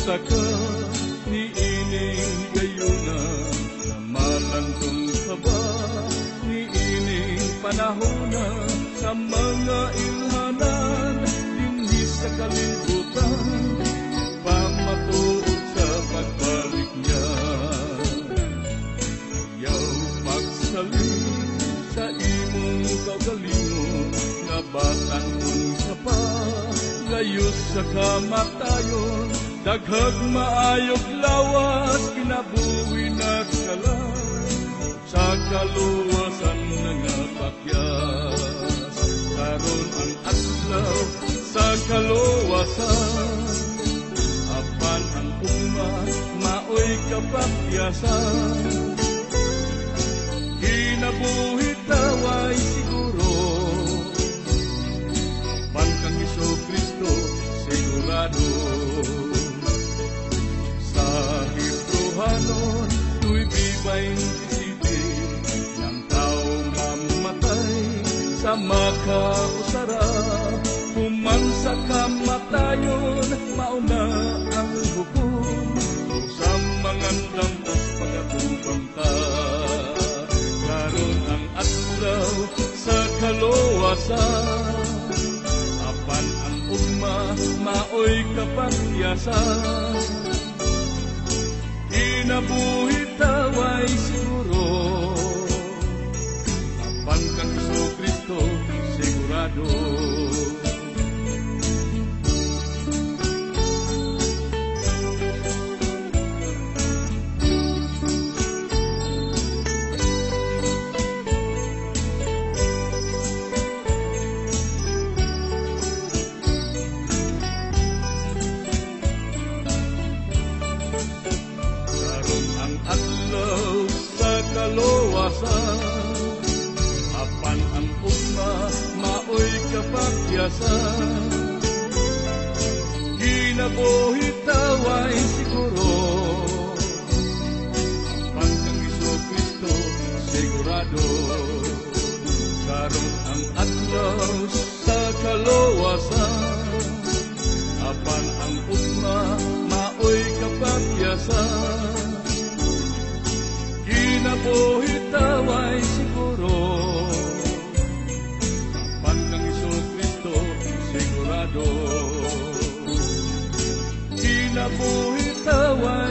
saka ni ining gayuna, namalantong ka ba ni ining panahona, sa mga ilhanan dinhi sa kalibutan, pamatuod sa pagbalik niya. Yaw pagsalig sa imong kaugalingon, nabatan-on ka pa gayos sa kamatayon, daghag maayog lawas kinabuhi na kalan, sa kaluwasan nga pakyas. Karon ang adlaw sa kaluwasan, apan ang ugma maoy kapakyasan. Kinabuhi taway siguro, pangkang Jesu-Kristo sigurado. Sa Hebrehanon 9:27, ng tao mamatay sa makausara, human sa kamatayon mauna ang hukom, sa mga dampos pagatubang ka. Karon ang adlaw sa kaluwasan, apan ang ugma maoy kapakyasan. Kinabuhi taway siguro, apan kang Jesu-Kristo sigurado. Apan ang ugma maoy kapakyasan. Kinabuhi taway siguro, apan kang Jesu-Kristo sigurado. Karon ang adlaw sa kaluwasan, apan ang ugma maoy kapakyasan. Kinabuhi taway siguro, apan kang Jesu-Kristo sigurado. Kinabuhi taway